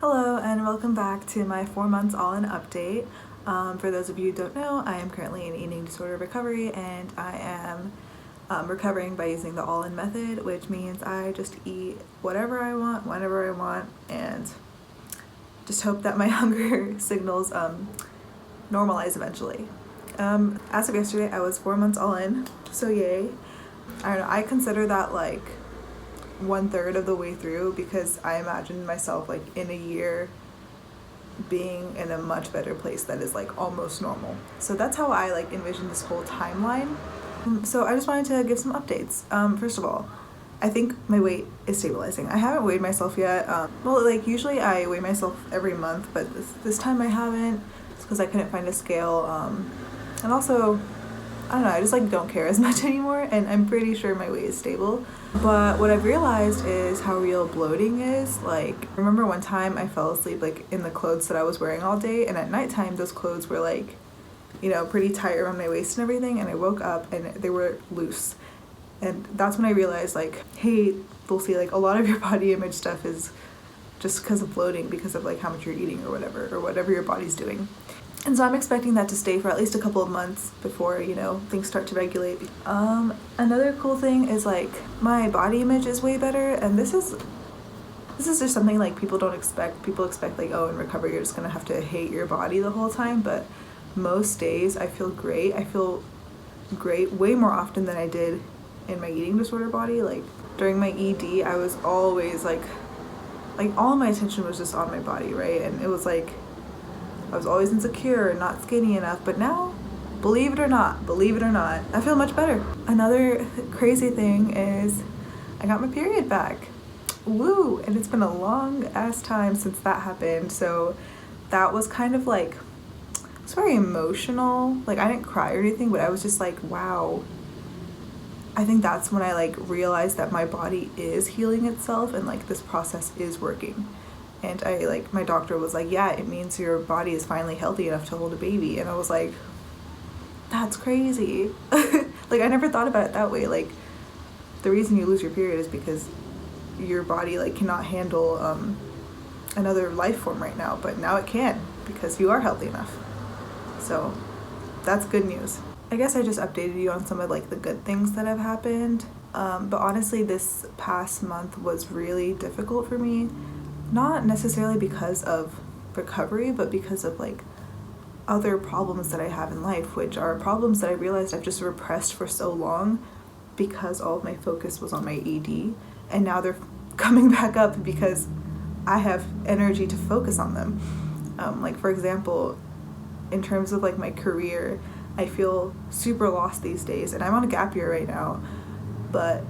Hello and welcome back to my 4 months all in update. For those of you who don't know, I am currently in eating disorder recovery and I am recovering by using the all in method, which means I just eat whatever I want, whenever I want, and just hope that my hunger signals normalize eventually. As of yesterday, I was 4 months all in, so yay. I don't know, I consider that like 1/3 of the way through because I imagined myself like in a year being in a much better place that is like almost normal. So that's how I like envisioned this whole timeline. So I just wanted to give some updates. First of all, I think my weight is stabilizing. I haven't weighed myself yet. Well, like usually I weigh myself every month, but this time I haven't. It's because I couldn't find a scale. And also, I don't know, I just like don't care as much anymore, and I'm pretty sure my weight is stable. But what I've realized is how real bloating is. Like, remember one time I fell asleep like in the clothes that I was wearing all day, and at nighttime those clothes were like, you know, pretty tight around my waist and everything, and I woke up and they were loose. And that's when I realized like, hey, Dulcie, like a lot of your body image stuff is just because of bloating, because of like how much you're eating or whatever your body's doing. And so I'm expecting that to stay for at least a couple of months before, you know, things start to regulate. Another cool thing is like my body image is way better, and this is just something like people don't expect. People expect like, oh, in recovery you're just gonna have to hate your body the whole time, but most days I feel great. I feel great way more often than I did in my eating disorder body. Like during my ED, I was always like all my attention was just on my body, right? And it was like I was always insecure and not skinny enough, but now, believe it or not, I feel much better. Another crazy thing is I got my period back. Woo! And it's been a long ass time since that happened, so that was kind of like, it's very emotional. Like I didn't cry or anything, but I was just like, wow. I think that's when I like realized that my body is healing itself and like this process is working. And I like, my doctor was like, yeah, it means your body is finally healthy enough to hold a baby. And I was like, that's crazy. Like I never thought about it that way. Like the reason you lose your period is because your body like cannot handle another life form right now, but now it can because you are healthy enough. So that's good news. I guess I just updated you on some of like the good things that have happened. But honestly, this past month was really difficult for me. Not necessarily because of recovery, but because of like other problems that I have in life, which are problems that I realized I've just repressed for so long because all of my focus was on my ED, and now they're coming back up because I have energy to focus on them. Like for example, in terms of like my career, I feel super lost these days, and I'm on a gap year right now, but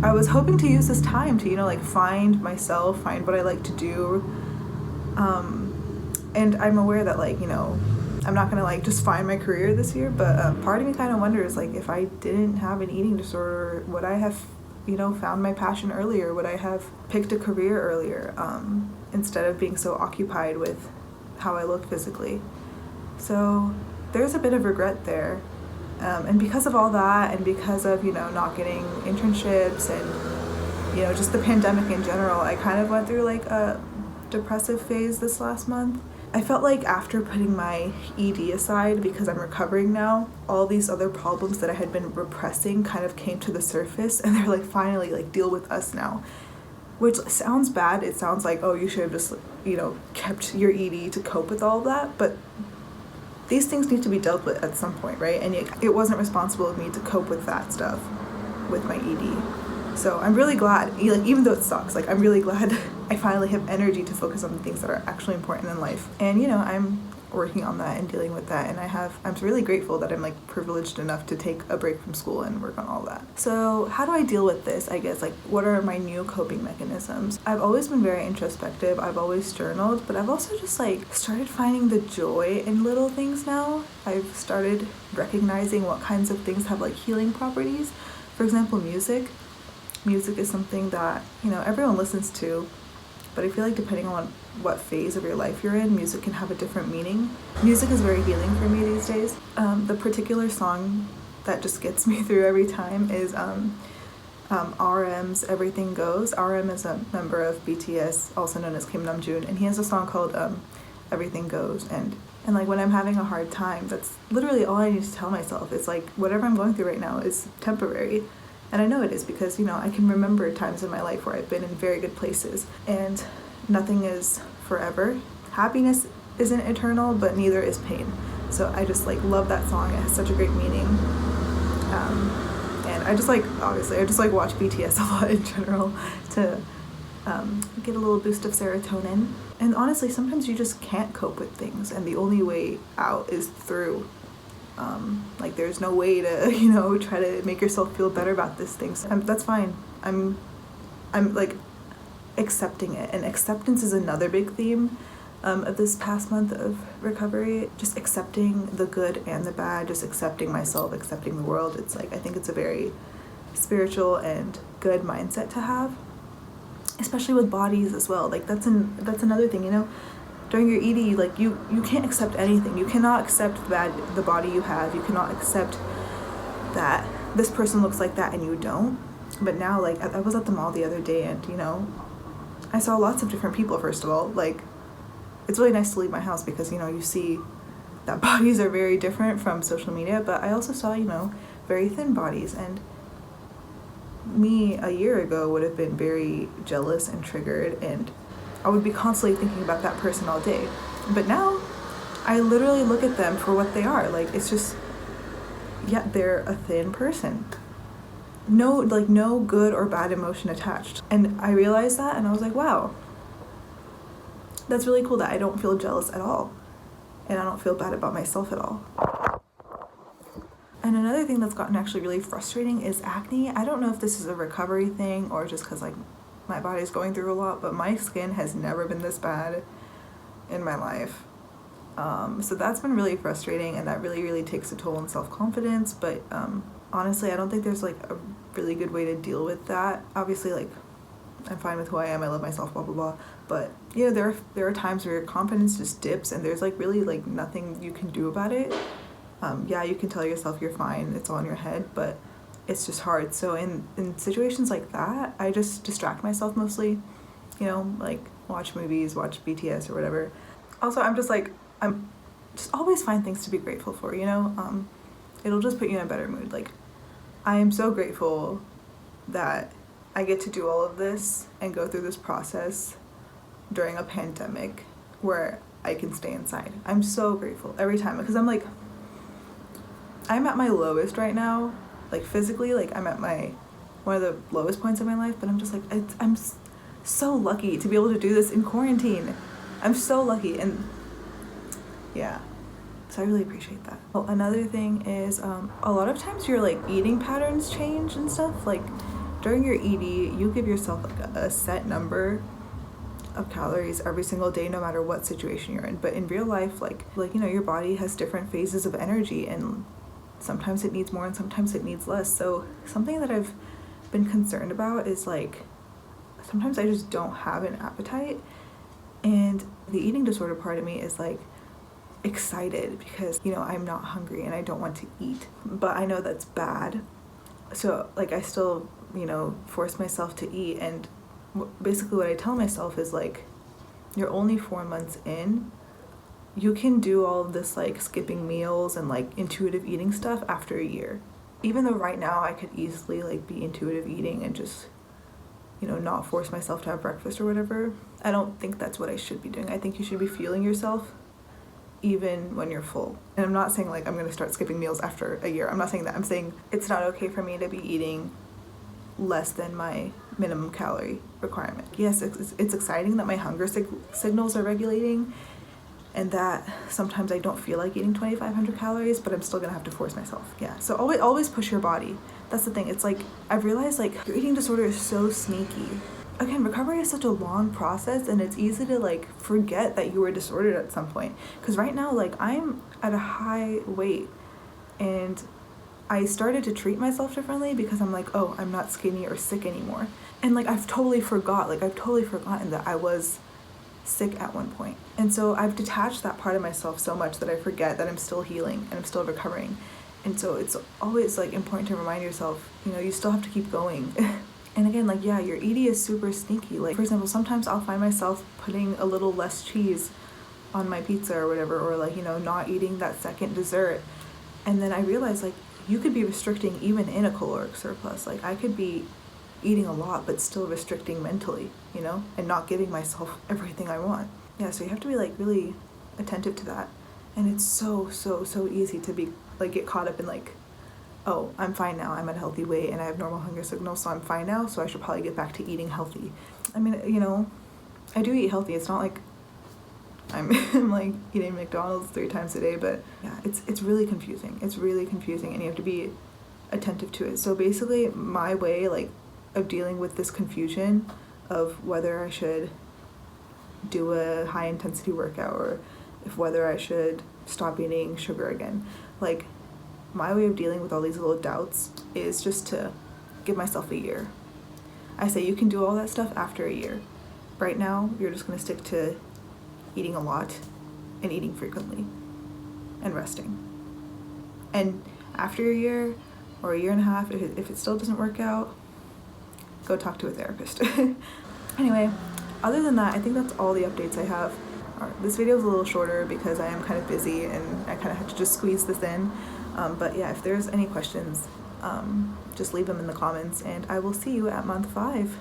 I was hoping to use this time to, you know, like find myself, find what I like to do. And I'm aware that like, you know, I'm not gonna like just find my career this year, but part of me kind of wonders like if I didn't have an eating disorder, would I have, you know, found my passion earlier? Would I have picked a career earlier instead of being so occupied with how I look physically? So there's a bit of regret there. And because of all that, and because of, you know, not getting internships and, you know, just the pandemic in general, I kind of went through like a depressive phase this last month. I felt like after putting my ED aside, because I'm recovering now, all these other problems that I had been repressing kind of came to the surface, and they're like, finally, like, deal with us now. Which sounds bad. It sounds like, oh, you should have just, you know, kept your ED to cope with all of that, but these things need to be dealt with at some point, right? And it wasn't responsible of me to cope with that stuff with my ED. So I'm really glad, like, even though it sucks, like I'm really glad I finally have energy to focus on the things that are actually important in life. And you know, I'm working on that and dealing with that, and I'm really grateful that I'm like privileged enough to take a break from school and work on all that. So how do I deal with this? I guess like what are my new coping mechanisms? I've always been very introspective. I've always journaled, but I've also just like started finding the joy in little things now. I've started recognizing what kinds of things have like healing properties. For example, music. Music is something that, you know, everyone listens to, but I feel like depending on what phase of your life you're in, music can have a different meaning. Music is very healing for me these days. The particular song that just gets me through every time is RM's Everything Goes. RM is a member of BTS, also known as Kim Namjoon, and he has a song called Everything Goes. And like when I'm having a hard time, that's literally all I need to tell myself. It's like whatever I'm going through right now is temporary. And I know it is because, I can remember times in my life where I've been in very good places, and nothing is forever. Happiness isn't eternal, but neither is pain. So I just love that song. It has such a great meaning. And I just obviously, I just watch BTS a lot in general to get a little boost of serotonin. And honestly, sometimes you just can't cope with things, and the only way out is through. There's no way to, try to make yourself feel better about this thing. So that's fine. I'm accepting it. And acceptance is another big theme of this past month of recovery. Just accepting the good and the bad, just accepting myself, accepting the world. It's I think it's a very spiritual and good mindset to have, especially with bodies as well. That's another thing, during your ED, you can't accept anything. You cannot accept the body you have. You cannot accept that this person looks like that and you don't. But now, I was at the mall the other day, and I saw lots of different people. First of all, it's really nice to leave my house because you see that bodies are very different from social media. But I also saw very thin bodies, and me a year ago would have been very jealous and triggered, and I would be constantly thinking about that person all day. But now I literally look at them for what they are. It's just, yeah, they're a thin person. No good or bad emotion attached. And I realized that, and I was like, wow, that's really cool that I don't feel jealous at all, and I don't feel bad about myself at all. And another thing that's gotten actually really frustrating is acne. I don't know if this is a recovery thing or just because my body's going through a lot, but my skin has never been this bad in my life. So that's been really frustrating, and that really, really takes a toll on self-confidence. But honestly, I don't think there's a really good way to deal with that. Obviously, I'm fine with who I am, I love myself, blah blah blah. But there are times where your confidence just dips, and there's really nothing you can do about it. Yeah, you can tell yourself you're fine, it's all in your head, but it's just hard. So in situations like that, I just distract myself mostly, watch movies, watch BTS or whatever. Also, I'm just always find things to be grateful for, it'll just put you in a better mood. I am so grateful that I get to do all of this and go through this process during a pandemic where I can stay inside. I'm so grateful every time, because I'm at my lowest right now, physically, I'm at one of the lowest points of my life, but I'm just I'm so lucky to be able to do this in quarantine. I'm so lucky, and yeah, so I really appreciate that. Well, another thing is a lot of times your eating patterns change and stuff. During your ED, you give yourself a set number of calories every single day, no matter what situation you're in. But in real life, your body has different phases of energy, and sometimes it needs more and sometimes it needs less. So something that I've been concerned about is sometimes I just don't have an appetite, and the eating disorder part of me is excited because I'm not hungry and I don't want to eat, but I know that's bad. So I still force myself to eat, and basically what I tell myself is you're only 4 months in. You can do all of this skipping meals and intuitive eating stuff after a year. Even though right now I could easily be intuitive eating and just not force myself to have breakfast or whatever, I don't think that's what I should be doing. I think you should be fueling yourself even when you're full. And I'm not saying I'm going to start skipping meals after a year. I'm not saying that. I'm saying it's not okay for me to be eating less than my minimum calorie requirement. Yes, it's exciting that my hunger signals are regulating, and that sometimes I don't feel like eating 2,500 calories, but I'm still gonna have to force myself. Yeah, so always push your body. That's the thing. It's I've realized your eating disorder is so sneaky. Again, recovery is such a long process, and it's easy to forget that you were disordered at some point. Because right now, I'm at a high weight, and I started to treat myself differently because I'm oh, I'm not skinny or sick anymore. And I've totally forgotten that I was sick at one point. And so I've detached that part of myself so much that I forget that I'm still healing and I'm still recovering. And so it's always like important to remind yourself, you know, you still have to keep going. And again, like, yeah, your ED is super sneaky. Like, for example, sometimes I'll find myself putting a little less cheese on my pizza or whatever, or like, you know, not eating that second dessert. And then I realize, like, you could be restricting even in a caloric surplus. Like, I could be eating a lot but still restricting mentally, you know, and not giving myself everything I want. Yeah, so you have to be like really attentive to that. And it's so easy to be like get caught up in like, oh, I'm fine now, I'm at a healthy weight and I have normal hunger signals, so I'm fine now, so I should probably get back to eating healthy. I mean, you know, I do eat healthy. It's not like I'm like eating McDonald's 3 times a day, but yeah, it's really confusing. It's really confusing, and you have to be attentive to it. So basically, my way like of dealing with this confusion of whether I should do a high intensity workout or if whether I should stop eating sugar again, like my way of dealing with all these little doubts is just to give myself a year. I say you can do all that stuff after a year. Right now, you're just gonna stick to eating a lot and eating frequently and resting. And after a year or a year and a half, if it still doesn't work out, go talk to a therapist. Anyway, other than that, I think that's all the updates I have. This video is a little shorter because I am kind of busy and I kind of had to just squeeze this in. But yeah, if there's any questions, just leave them in the comments and I will see you at month 5.